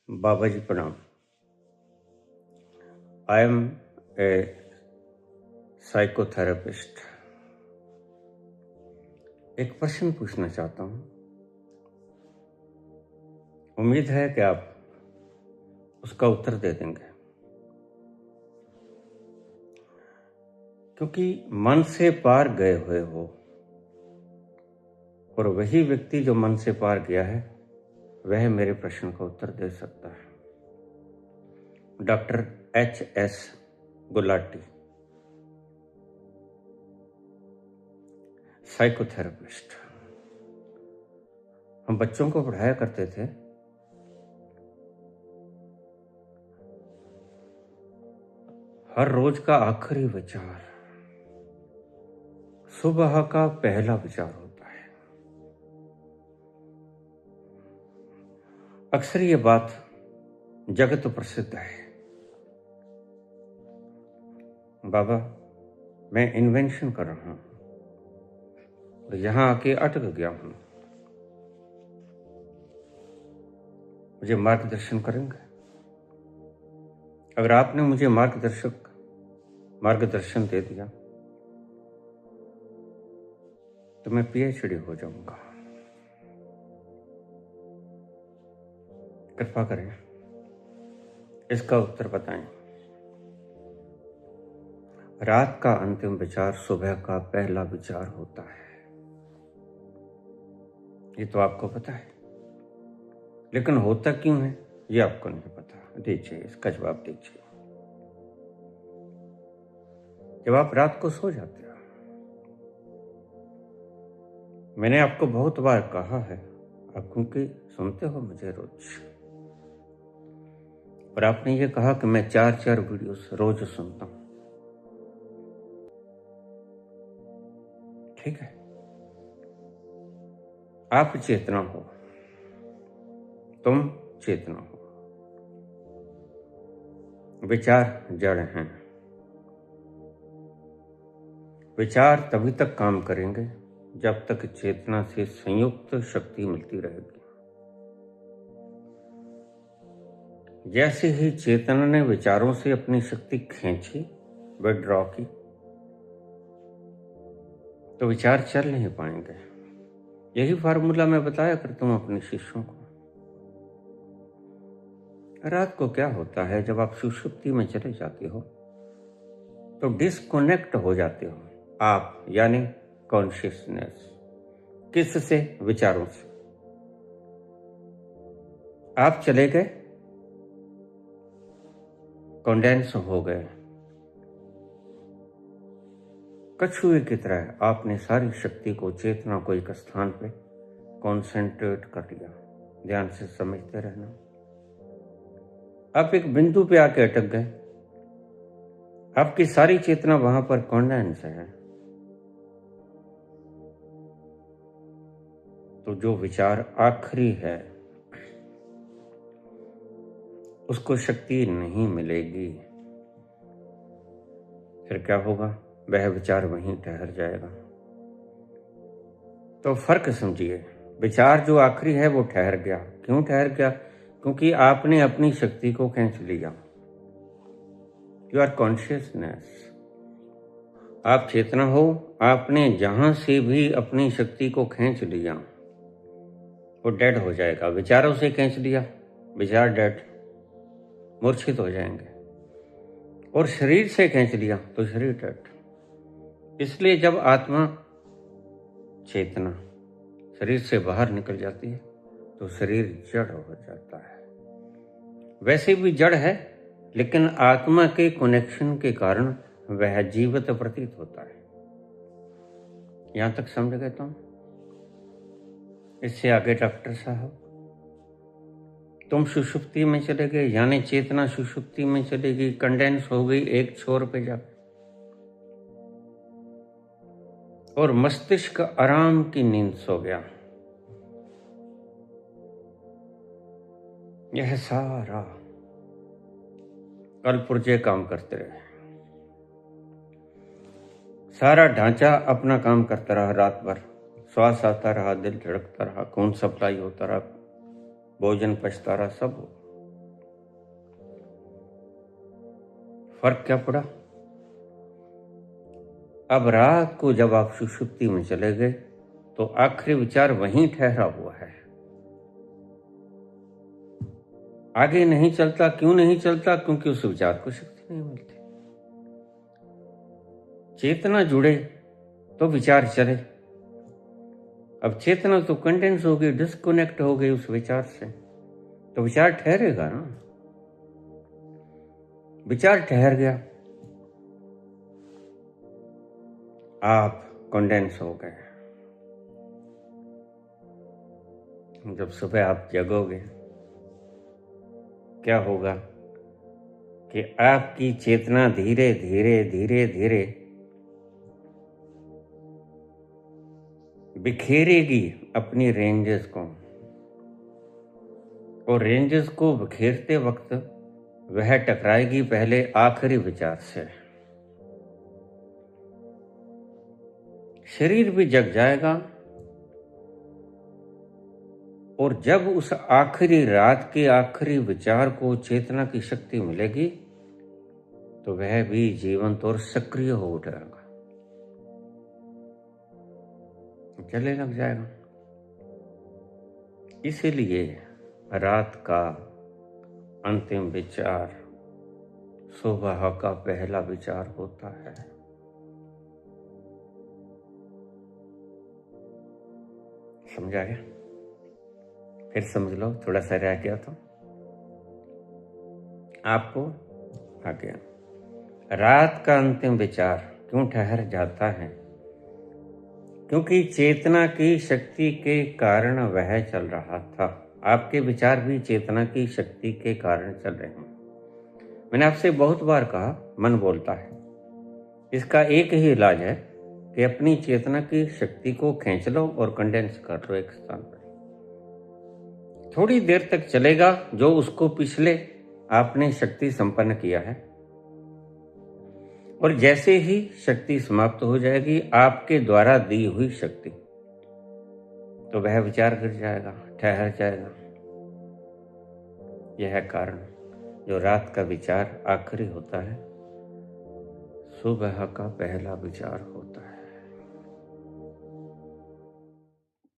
बाबा जी प्रणाम। I am a psychotherapist. एक प्रश्न पूछना चाहता हूँ, उम्मीद है कि आप उसका उत्तर दे देंगे, क्योंकि मन से पार गए हुए हो और वही व्यक्ति जो मन से पार गया है वह मेरे प्रश्न का उत्तर दे सकता है। Doctor H.S. गुलाटी, साइकोथेरेपिस्ट। हम बच्चों को पढ़ाया करते थे। हर रोज का आखिरी विचार सुबह का पहला विचार होता है। अक्सर ये बात जगत प्रसिद्ध है। बाबा, मैं इन्वेंशन कर रहा हूं और यहां आके अटक गया हूं, मुझे मार्गदर्शन करेंगे? अगर आपने मुझे मार्गदर्शन दे दिया तो मैं PhD हो जाऊंगा। कृपा करें, इसका उत्तर बताएं। रात का अंतिम विचार सुबह का पहला विचार होता है, ये तो आपको पता है, लेकिन होता क्यों है ये आपको नहीं पता। दीजिए इसका जवाब दीजिए। जब आप रात को सो जाते हो, मैंने आपको बहुत बार कहा है, आप क्योंकि सुनते हो मुझे रोज, और आपने ये कहा कि मैं 4 वीडियोस रोज सुनता हूं। ठीक है, आप चेतना हो, तुम चेतना हो, विचार जड़ हैं। विचार तभी तक काम करेंगे जब तक चेतना से संयुक्त शक्ति मिलती रहेगी। जैसे ही चेतना ने विचारों से अपनी शक्ति खींची, विड्रॉ की, तो विचार चल नहीं पाएंगे। यही फार्मूला मैं बताया करता हूं अपने शिष्यों को। रात को क्या होता है, जब आप सुषुप्ति में चले जाते हो तो डिस्कनेक्ट हो जाते हो आप, यानी कॉन्शियसनेस। किससे? विचारों से। आप चले गए, कंडेंस हो गए, कछुए की तरह आपने सारी शक्ति को, चेतना को एक स्थान पे कॉन्सेंट्रेट कर लिया। ध्यान से समझते रहना। आप एक बिंदु पे आके अटक गए, आपकी सारी चेतना वहां पर कंडेंस है। तो जो विचार आखिरी है उसको शक्ति नहीं मिलेगी। फिर क्या होगा? वह विचार वहीं ठहर जाएगा। तो फर्क समझिए, विचार जो आखिरी है वो ठहर गया। क्यों ठहर गया? क्योंकि आपने अपनी शक्ति को खींच लिया। यू आर कॉन्शियसनेस, आप चेतना हो। आपने जहां से भी अपनी शक्ति को खींच लिया वो डेड हो जाएगा। विचारों से खींच लिया, विचार डेड, मूर्छित हो जाएंगे। और शरीर से खींच लिया तो शरीर डेड। इसलिए जब आत्मा, चेतना शरीर से बाहर निकल जाती है तो शरीर जड़ हो जाता है। वैसे भी जड़ है, लेकिन आत्मा के कनेक्शन के कारण वह जीवित प्रतीत होता है। यहां तक समझ गए तुम? इससे आगे डॉक्टर साहब, तुम सुषुप्ति में चले गए, यानी चेतना सुषुप्ति में चलेगी, कंडेंस हो गई एक छोर पे जाकर, और मस्तिष्क आराम की नींद सो गया। यह सारा कलपुर्जे काम करते रहे, सारा ढांचा अपना काम करता रहा। रात भर श्वास आता रहा, दिल धड़कता रहा, खून सप्लाई होता रहा, भोजन पचता रहा, सब हो। फर्क क्या पड़ा? अब रात को जब आप सुषुप्ति में चले गए तो आखिरी विचार वहीं ठहरा हुआ है, आगे नहीं चलता। क्यों नहीं चलता? क्योंकि उस विचार को शक्ति नहीं मिलती। चेतना जुड़े तो विचार चले। अब चेतना तो कंडेंस हो गई, डिस्कनेक्ट हो गई उस विचार से, तो विचार ठहरेगा ना। विचार ठहर गया, आप कंडेंस हो गए। जब सुबह आप जगोगे क्या होगा कि आपकी चेतना धीरे धीरे धीरे धीरे बिखेरेगी अपनी रेंजेस को, और रेंजेस को बिखेरते वक्त वह टकराएगी पहले आखिरी विचार से। शरीर भी जग जाएगा, और जब उस आखिरी रात के आखिरी विचार को चेतना की शक्ति मिलेगी तो वह भी जीवंत और सक्रिय हो उठेगा, चलने लग जाएगा। इसीलिए रात का अंतिम विचार सुबह का पहला विचार होता है। समझा गया? फिर समझ लो, थोड़ा सा रह गया तो आपको आ गया। रात का अंतिम विचार क्यों ठहर जाता है? क्योंकि चेतना की शक्ति के कारण वह चल रहा था। आपके विचार भी चेतना की शक्ति के कारण चल रहे हैं। मैंने आपसे बहुत बार कहा, मन बोलता है। इसका एक ही इलाज है कि अपनी चेतना की शक्ति को खींच लो और कंडेंस कर लो एक स्थान पर। थोड़ी देर तक चलेगा जो उसको पिछले आपने शक्ति संपन्न किया है, और जैसे ही शक्ति समाप्त हो जाएगी आपके द्वारा दी हुई शक्ति, तो वह विचार गिर जाएगा, ठहर जाएगा। यह कारण जो रात का विचार आखिरी होता है, सुबह का पहला विचार होता है।